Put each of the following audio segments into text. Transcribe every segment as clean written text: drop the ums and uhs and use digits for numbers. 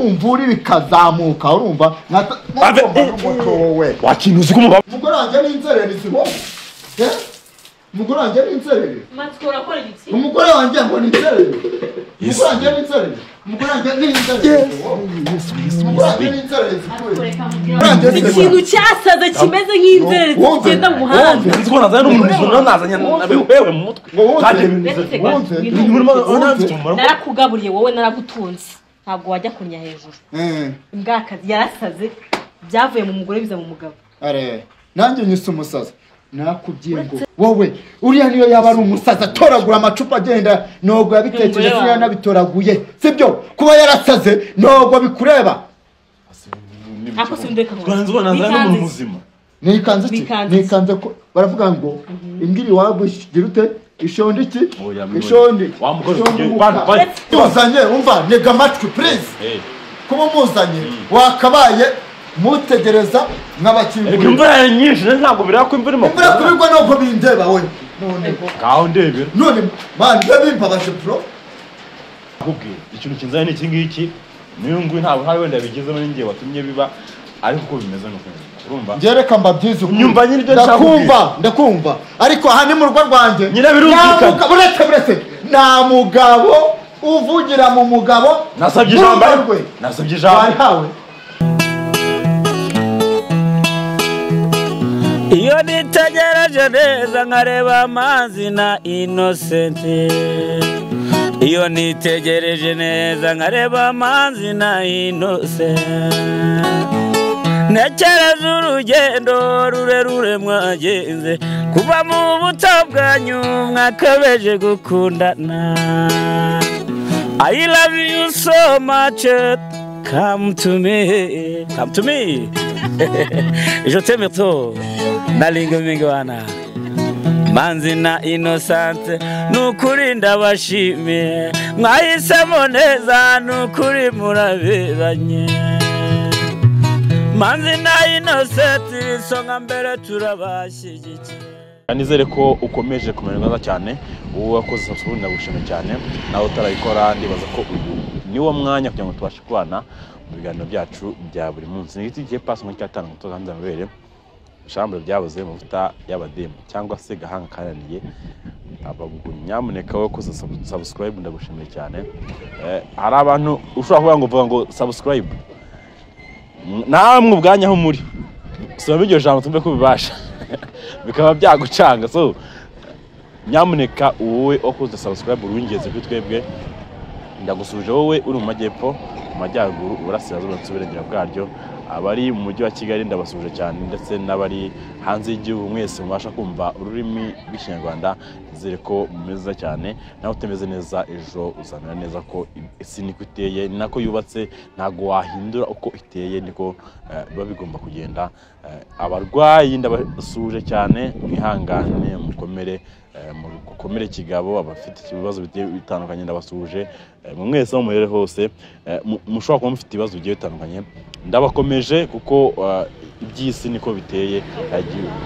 kumvura bikazamuka urumva wowe wakinuza kumva umugore wanjye n'inzererezi wowe umugore wanjye n'inzererezi matsiko urakora iki umugore wanjye ngo n'inzererezi umugore wanjye n'inzererezi umugore wanjye n'inzererezi umugore wanjye n'inzererezi ikintu cyasaze kimeze nk'inzererezi kigenda mu muhanda nzi ko nazanye n'umuntu muzungu nazanye nabewewe mu mutwe kandi narakugaburiye wowe naragutunze ntabwo wajya kunya hejuru imbwakazi yarasaze byavuye mu mugore biza mu mugabo nanjye nyise umusaza nakubyiye wowe uriya niyo yaba ari umusaza atoragura amacupa agenda ntabwo yabitekereje niyo yanabitoraguye sibyo kuba yarasaze ntabwo bikureba ako sindeka twanze ubona nazanye n'umuntu muzima nikanze iki nikanze ko baravuga ngo ingiri wagushgira ute ishondi iki ishondi tuzanye umva nega amatwi please kuba muzanye wakabaye mutegereza nk'abakingurira imvura nyinshi ntabwo birako imvura irimo imvura kubirwa nubwo bindeba we none kaho ndebera none man bimbabaje pro akubwiye ikintu kinzanye n'iki ngiki niyo ngwi ntabwo hari wenda bigezemo n'ingiye watumye biba ariko uko bimeze nuko urumva ngereka mbabyize nyumva nyiri byo ndakumva ariko aha ni mu rugo rwanjye nyina birumvikana buretse nta mugabo uvugira mu mugabo nasabye ijambo hawe iyo nitegereje neza nkareba amazi na Innocente iyo nitegereje neza nkareba amazi na Innocente ntekereza urugendo rurerure mwagenze kuva mu buto bwanyu mwakabeje gukundana I love you so much come to me je t'aime trop nalinga mingi wana Manzi na Innocente nukuri ndabashimiye mwahisemo neza nukuri muraberanye Manzi na Innocente songa mbere turabashyigikiye nizere ko ukomeje kumererwa cyane uwo wakoze subscribe ndagushimye cyane nawe utarayikora ndibaza ko uyu niwo mwanya kugira ngo tubashe kubana mu biganiro byacu bya buri munsi n'igiti giye pass mu cyatanu mutoza mbere shambure byabuze mu futa y'abademu cyangwa se gahanga kananiye abagunyamuneka we koza subscribe ndagushimye cyane hari abantu ushobora kuvuga ngo subscribe namwe ubwanyaho muri soma iryo jambo tumbe ko bibasha bikaba byagucanga so nyamuneka wowe okoze subscribe urwingeze kuri twebwe ndagusuje wowe uri mu majyepfo mu majyaruguru uburasirazuba n'uburengera bwaryo abari mu mujyi wa Kigali ndabasuje cyane ndetse n'abari hanze y'igihugu mwese mubasha kumva ururimi rw'ikinyarwanda nizere ko mumeze cyane nawe utemeze neza ejo uzamera neza ko isi niko iteye nako yubatse ntago wahindura uko iteye niko biba bigomba kugenda abarwayi ndabasuje cyane mwihangane mukomere mukomere kigabo abafite ibibazo bitandukanye ndabasuje mwese mu murere hose mushobora kuba mufite ibibazo bigiye bitandukanye ndabakomeje kuko iby'isi niko biteye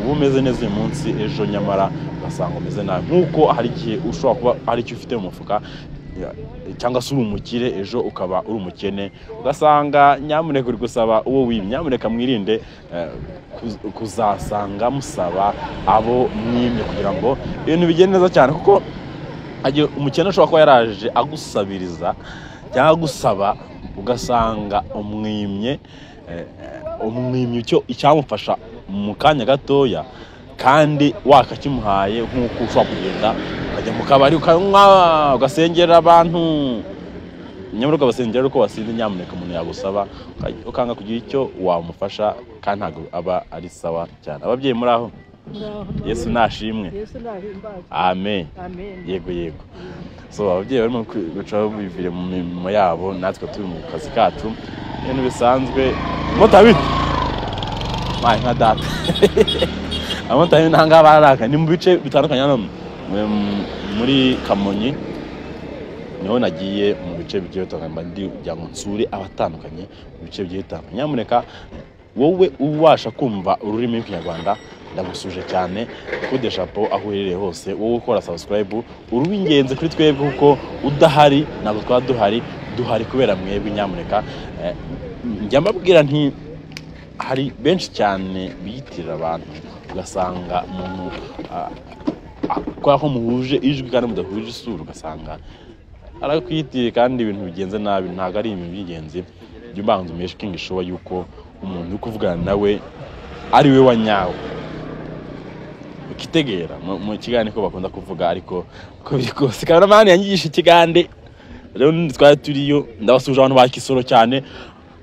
uba umeze neza uyu munsi ejo nyamara ugasanga umeze nabi nk'uko hari igihe ushobora kuba hari icyo ufite mu mufuka cyangwa se uri umukire ejo ukaba uri umukene ugasanga nyamuneka uri gusaba uwo wimye nyamuneka mwirinde kuzasanga musaba abo mwimye kugira ngo ibintu bigende neza cyane kuko umukene ashobora kuba yaraje agusabiriza cyangwa agusaba ugasanga umwimye icyamufasha mu kanya gatoya kandi wakakimuhaye nk'uko ushobora kugenda ukajya mu kabari ukanywa ugasengera abantu nyamara ukabasengera uko wasinze nyamuneka umuntu yagusaba ukanga kugira icyo wamufasha kandi ntabwo aba ari sawa cyane ababyeyi muri aho Yesu nashimwe amen yego so ababyeyi barimo gucaho bivire mu mirimo yabo natwe turi mu kazi kacu ibintu bisanzwe motabiti mayi nka data amotabiti ntanga baraka ni mu bice bitandukanye hano muri Kamonyi niho nagiye mu bice bigiye bitandukanye ndi kugira ngo nsure abatandukanye mu bice bigiye bitandukanye nyamuneka wowe ubasha kumva ururimi rw'ikinyarwanda ndagusuje cyane kude chapeau aho uherereye hose wowe ukora subscribe uruwingenze kuri twebwe kuko udahari ntabwo duhari kubera mwebwe nyamuneka njya mbabwira nti hari benshi cyane biyitirira abantu ugasanga umuntu kwa ko muhuje ijwi kandi mudahuje isura ugasanga arakwitiye kandi ibintu bigenze nabi ntago ari ibintu bigenze byo mbanza umeshe show yuko umuntu uri kuvugana nawe ari we wanyawe ukitegera mu kigande ko bakunda kuvuga ariko ko biri kose kameraman yanyigisha ikigande rero twari turiyo ndabasuje abantu ba Kisoro cyane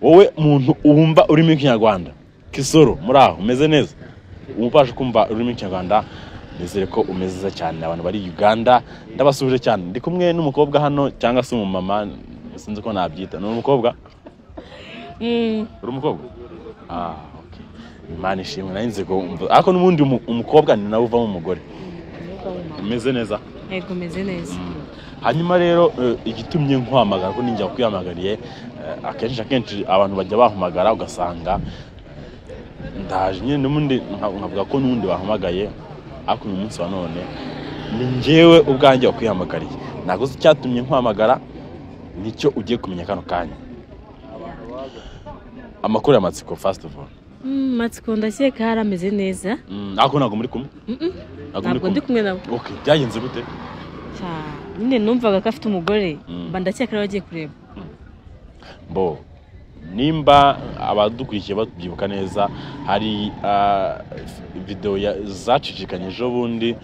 wowe muntu ubumva uri mu Kinyarwanda Kisoro muri aho umeze neza umupashe kumva uri mu Kinyarwanda nizere ko umeze cyane abantu bari Uganda ndabasuje cyane ndi kumwe n'umukobwa hano cyangwa se umumama sinzi ko nabyita ni umukobwa uri umukobwa okay Imana ishimwe narinze ko ariko n'ubundi umukobwa ni nawe uvamo umugore umeze neza yego umeze neza hanyuma rero igitumye nkwamagara ko ninjya kwiyamagariye akenshi abantu bajya bahamagara ugasanga ndaje nyine n'ubundi nkavuga ko n'ubundi bahamagaye ariko uyu munsi wa none ni njyewe ubwanjye wakwihamagariye ntabwo se cyatumye nkwamagara nicyo ugiye kumenya kano kanya amakuru ya matsiko first of all matsiko ndakeka harameze neza ariko ntabwo muri kumwe ntabwo ndi kumwe nawe okay byagenze gute nyine numvaga ko afite umugore mba ndakeka rero agiye kureba bo nimba abadukurikira babyibuka neza hari video zacicikanye ejo bundi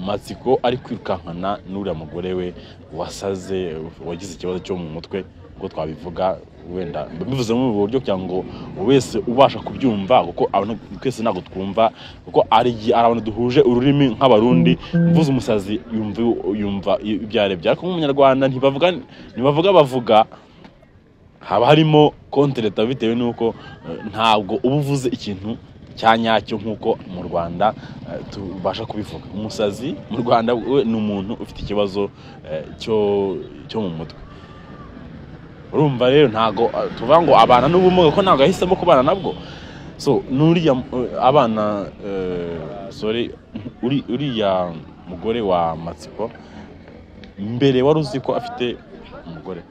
matsiko ari kwirukankana n'uriya mugore we wasaze wagize ikibazo cyo mu mutwe ngo twabivuga wenda bivuze mu buryo cyangwa wese ubasha kubyumva kuko abantu twese ntago twumva kuko ari abantu duhuje ururimi nk'abarundi mvuze umusazi yumva ibyarebye ariko nk'umunyarwanda bavuga haba harimo kontreta bitewe nuko ntabwo ubuvuze ikintu cyanyacyo nkuko mu Rwanda tubasha kubivuga umusazi mu Rwanda ni umuntu ufite ikibazo cyo mu mutwe urumva rero ntago tuvuga ngo abana n'ubumuga ko ntago ahisemo kubana nabwo so nuriya abana uriya mugore wa matsiko mbere wari uzi ko afite umugore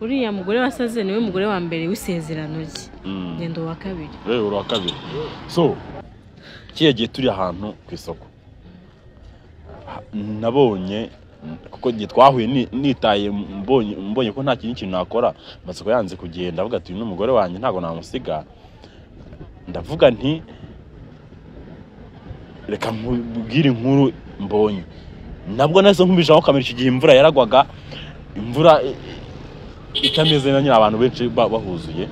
uriya mugore wasaze niwe mugore wa mbere w'isezerano rye ngendo wa kabiri rero wa kabiri so kiyagiye turi ahantu ku isoko nabonye kuko giye twahuye nitaye mbonye ko nta kintu nakora matsiko yanze kugenda avuga ati n'umugore wanjye ntago namusiga ndavuga nti reka mubwire inkuru mbonye nabwo nase nkubishaho kamera iki gihe imvura yaragwaga imvura itameze na nyine abantu benshi bahuzuye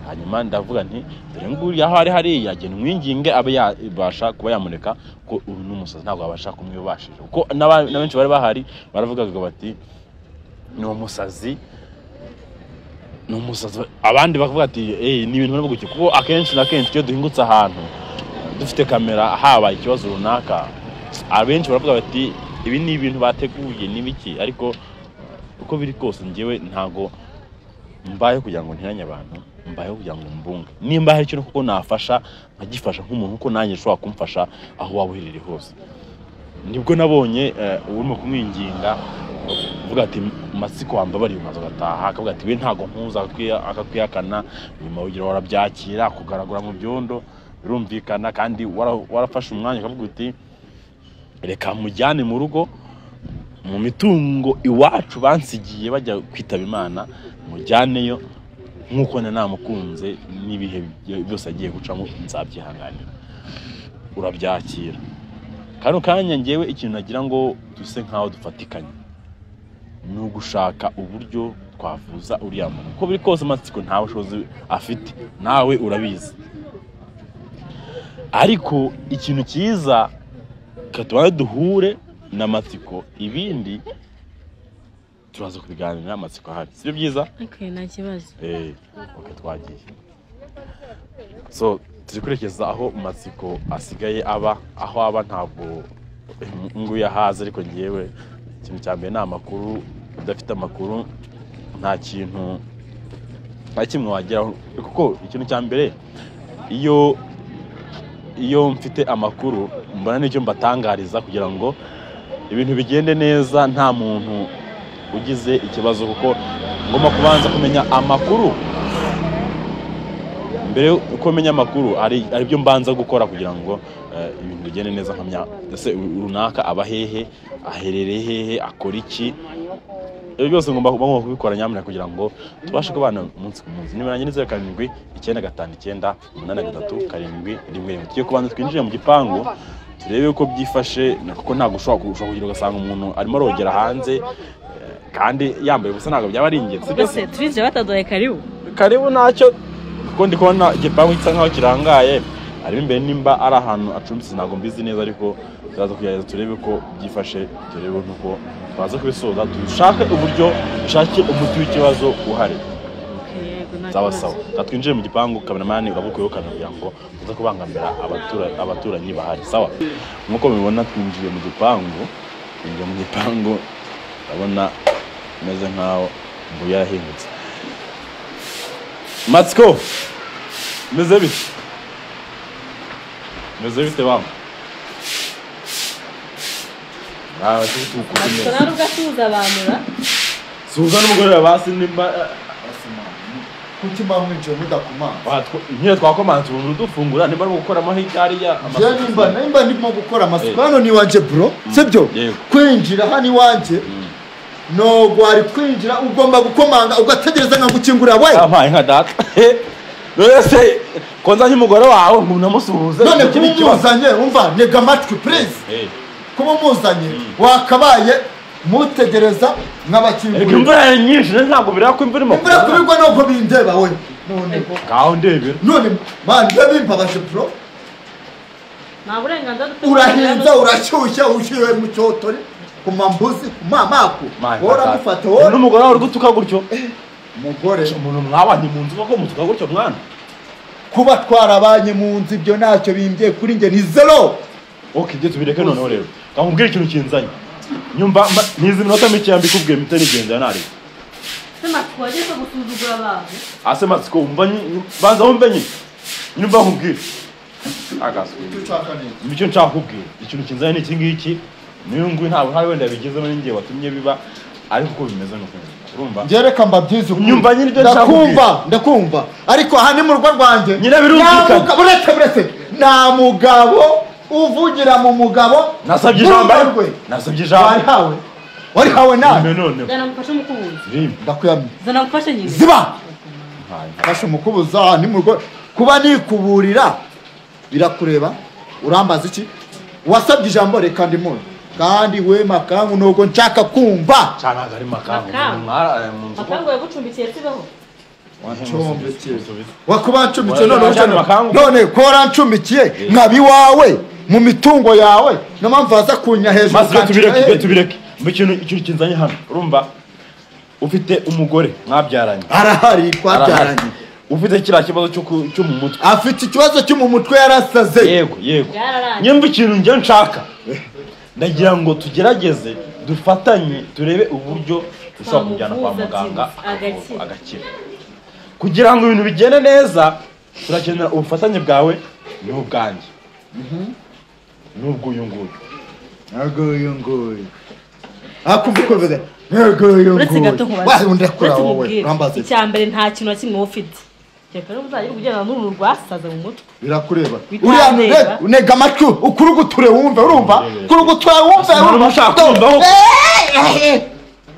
hanyuma ndavuga nti dore nguri aho hari yagenda mwinginge abe yabasha kuba yamureka ko ubu n'umusazi ntabwo abasha kumwibashije kuko n'abenshi bari bahari baravugaga bati ni umusazi abandi bakavuga ati ni ibintu bari gucyo kuko akenshi na kenshi iyo duhingutse ahantu dufite kamera haba ikibazo runaka abenshi baravuga bati ibi ni ibintu bateguye n'ibiki ariko uko biri kose njyewe ntago mbaye kugira ngo ntiranye abantu mbaye kugira ngo mbunge nimba hari ikintu kuko nafasha nkagifasha nk'umuntu uko nanjye ushobora kumfasha aho waba uherereye hose nibwo nabonye urimo kumwinginga uvuga ati matsiko wambabariye umaze gataha akavuga ati we ntago nkuza akakwihakana nyuma ugira warabyakira kugaragura mu byondo birumvikana kandi warafashe umwanya akavuga uti reka mujyane mu rugo mu mitungo iwacu bansigiye bajya kwitaba Imana mujyaneyo nkuko namukunze n'ibihe byose agiye gucamo nzabyihanganira urabyakira kano kanya ngewe ikintu nagira ngo duse nkaho dufatikanye ni ugushaka uburyo twavuza uriya muntu uko biri kose matsiko nta bushobozi afite nawe urabizi ariko ikintu cyiza katubana duhure na matsiko ibindi turaza kubiganira amatsiko ahari sibyo byiza okay nta kibazo okay twagiye so tuzikurekeza aho matsiko asigaye aho aba ntabwo ngo yahaze ariko ngiyewe ikintu cya mbere ni amakuru udafite amakuru nta kintu nta kimwe wageraho kuko ikintu cya mbere iyo iyo mfite amakuru mbona n'icyo mbatangariza kugira ngo ibintu bigende neza nta muntu ugize ikibazo, kuko ngomba kubanza kumenya amakuru. Mbere uko menya amakuru ari byo mbanza gukora kugira ngo ibintu bigende neza, nkamenya ese runaka aba hehe, aherereye hehe, akora iki. Ibyo byose ngomba kubikora nyamara kugira ngo tubashe kubana umunsi ku munsi. Niba nanjye 0759593711. Tugiye kubanza twinjire mu gipangu turebe uko byifashe, kuko ntabwo ushobora kugira ugasanga umuntu arimo arogera hanze kandi yambaye ubusa, ntabwo byaba ari ingenzi. Bose turinjira batadoye karibu ntacyo, kuko ndi kubona igipangu gisa nkaho kirangaye. Arimo imbere nimba ari ahantu acumbitse ntabwo mbizi neza, ariko turaza kugerageza turebe ko byifashe, turebe nuko twaza kubisoza, dushake uburyo dushake umuti w'ikibazo uhari. Sawa. Twinjire mu gipangu, kameramani urabukuyeho kugira ngo uza kubangamira abaturanyi bahari. Sawa. Nkuko mubibona twinjiye mu gipangu, urabona meze nkaho mbuye yarahindutse. Matsiko, meze bite bam? Suza n'umugore basi nimba kuki mwinjiye mudakomanga. Ngiye twakomanze umuntu dufungura nimba ari gukora amahitariya nimba ndimo gukora amasuku hano ni wanje bro, sibyo? Kwinjira hano iwanje no gwari kwinjira ugomba gukomanga ugategereza nka gukingurira we. Ampaye nka data. Nose konza nk'umugore wawe umuntu amusuhuze. None kumuzanye umva nega amatwi please. Kumuzanye wakabaye mutegereza nk'abakingurira. Imvura nyinshi ntabwo birako imvura irimo. Imvura kubirwa nuko bindeba we. None gaho ndebera. None man ndabimbabaje bro. Nta burenganzira urahinza urashyushya ushiwe mu cyotore kumambuzi kumamako. Ora mufata wowe n'umugore wawe gutuka gutyo. Umugore umuntu mwabanye mu nzu bako mutuka gutyo mwana. Kuba twarabanye mu nzu ibyo ntacyo bimbye kuri nge ni zero. Okay, je tubireke noneho rero. Kamubwira ikintu kinzanye. Nyumva nizi minota mike yambikubwiye mitari igenda nari. Sema twaje ko gusuzugura abantu. Ase matsiko umva banza umbe nyine. Nyumva nkubwira. Agaswe. Icyo nshaka kubwira. Ikintu kinzanye ni iki ngiki. Niyo ngwi ntabwo hari wenda bigezemo n'ingiye watumye biba ariko uko bimeze nuko. Urumva? Ngereka mbabyize uko. Nyumva nyine ibyo nshaka kubwira. Ndakumva. Ariko aha ni mu rugo rwanjye. Nyine birumvikana. Buretse. Nta mugabo uvugira mu mugabo. Nasabye ijambo. Wari hawe nawe. Zana mufashe umukubuza. Ndakuyamye. Zana mufashe nyine. Ziba. Fashe umukubuza ni mu rugo. Kuba nikuburira birakureba. Urambaza iki? Wasabye ijambo reka ndimone. Kandi we makangu nuko nshaka kumva. Cyanaga ari makangu. Makangu yagucumbikiye sibaho. Wakuba ncumbikiye none kora ncumbikiye nkabi wawe mu mitungo yawe no mpamvu aza kunya hejuru. Maze tubireke mu kintu kinzanye hano. Urumva ufite umugore mwabyaranye. Arahari twabyaranye. Ufite kira kibazo cyo mu mutwe. Afite ikibazo cyo mu mutwe yarasaze. Yego. Nyumva ikintu nje nshaka. Ndagira ngo tugerageze dufatanye turebe uburyo dushobora kujyana kwa muganga agakira. Kugira ngo ibintu bigende neza turakenera ubufatanye bwawe n'ubwanjye. Nubwo uyu nguyu. Akumbuko bede. Uretse gato kubaza. Icyambere nta kintu na kimwe ufite. Cyeka n'uzaje kugenda n'uru rwasaza mu mutwe. Birakureba. Uriya nega amatwi ukuruguture wumve urumva? Kuruguture wumve urumva.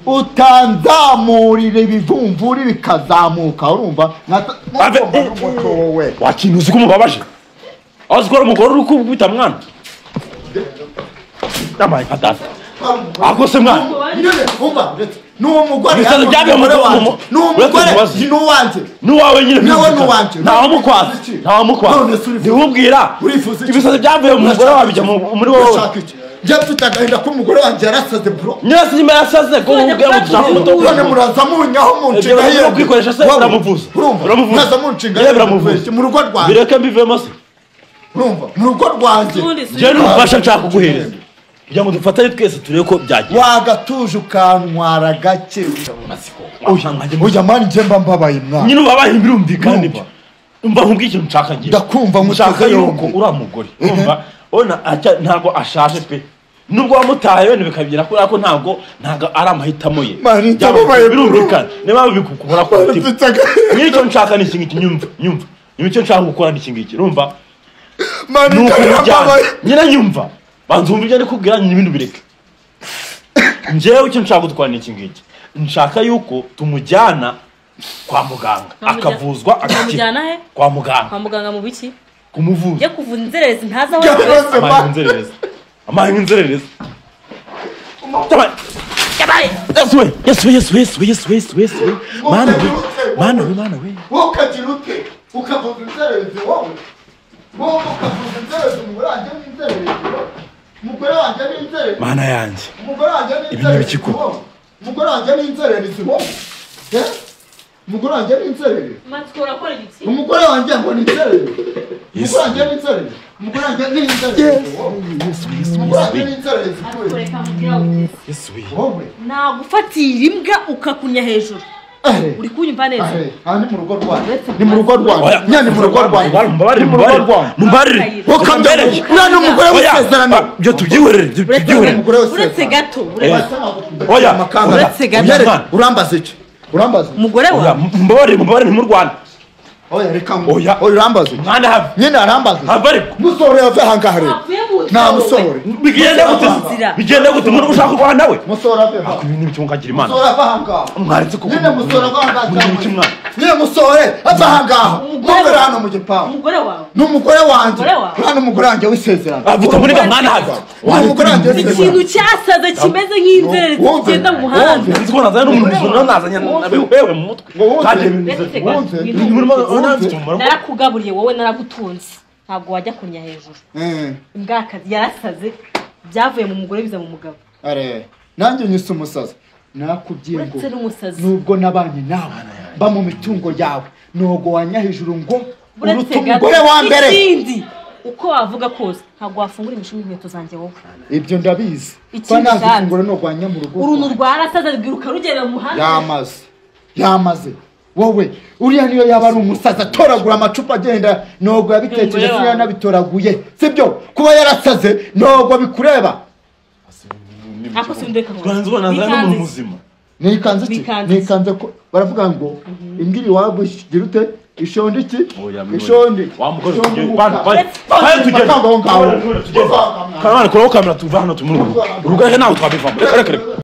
Utanzamurire ibivumvuri bikazamuka urumva? Wakintu uzi ko mubabaje. Azikora umugore uri kubita mwana. Amaye patata. Akose mwana. Umva n'umugore bisaza byabe mu n'umugore n'uwanje n'uwawe nyine nawe n'uwanje ntawa mukwaza ndiwubwira ibisaza byavuye mu mugore wabijya muri wowe njye tutagahenda ko umugore wanje yarasaze bro nyirasi nyuma yasaze ko ubwira ngo dushaka umutwe muraza munyaho mu nshinga hiyo kwikoresha se uramuvuza muraza mu nshinga hiyo mu rugo rwanjye bireke mbivemo se urumva mu rugo rwanjye je n'ubufasha nshaka kuguhereza kugira ngo dufatane twese turebe ko byagiye wagatuje ukantwara gake matsiko oya mani je mba mbabaye mwana nyine ubabaye birumvikana nibyo umva nkubwiye ikintu nshaka ngiye ndakumva nshaka yuko uriya mugore umva ona ntabwo ashaje pe nubwo wamutaye wene bikabigira ko ntabwo ari amahitamo ye birumvikana niba bikukubura ko n'icyo nshaka ni iki nyumva icyo nshaka gukora ni iki urumva nuko nyina nyumva banza umva ibyo ari kubwira n'ibintu bireke njyewe icyo nshaka gutwara ni iki nshaka yuko tumujyana kwa muganga akavuzwa akamujyana he kwa muganga mu biki kumuvuza yo kuvuza inzererezi ntaza amazi inzererezi yes mana we ukagira ute ukavuza inzererezi wowe ukavuza inzererezi umugore wanjye ni inzererezi mana yanjye umugore wanjye ni inzererezi umugore wanjye ni inzererezi wowe umugore wanjye ni inzererezi matsiko urakora iki umugore wanjye ngo ni inzererezi umugore wanjye ni inzererezi umugore wanjye ni inzererezi umugore wanjye ni inzererezi wowe nagufatira imbwa ukakunya hejuru uri kunyumva neza aha ni mu rugo rwanjye ni mu rugo rwanjye nyane mu rugo rwanjye mumbarire wakambereye uriya ni umugore w'isezerano byo tubyihorere uretse gato uretse gato urambaza iki urambaza umugore wawe mumbarire mu Rwanda oya reka ngo urambaza mwana hafi nyine arambaza musore yave hangaha rero nta musore bigenda gute umuntu ushaka kurwana nawe musore ave hangaha ibintu bitungagira imana musore ave hangaha mwaretse ko nyine musore ave hangaha nyine musore ave hangaha umugore hano mu gipangu umugore wawe ni umugore wanjye hano umugore wanjye w'isezerano bitamunika mwana hafi umugore wanjye ikintu cyasaze kimeze nk'inzererezi kigenda mu muhanda nzi ko nazanye n'umuntu nazanye nabihewe mu mutwe narakugaburiye wowe naragutunze ntabwo wajya kunya hejuru imbwakazi yarasaze byavuye mu mugore biza mu mugabo nanjye nyise umusazi nakubwiye ngo nubwo nabanye nawe mba mu mitungo yawe nubwo wanya hejuru ngo uruta umugore wa mbere ikindi uko wavuga kose ntabwo wafungura imishumi inkweto zanjye wowe ibyo ndabizi ko nazifungura no gwanya mu rugo uruntu rwarasaze rwiruka rugenda mu muhanda yamaze wowe uriya niyo yaba ari umusaza atoragura amacupa agenda ntabwo yabitekereje ko yanabitoraguye sibyo kuba yarasaze ntabwo bikureba ako sindeka twanze ubona nazana n'umuntu muzima nikanze iki nikanze ko baravuga ngo ingiri wabushgira ute ishondi iki ishondi wamukora tugende kandi kora kamera tuva hano tumuru urugaje nawe twabivamo reka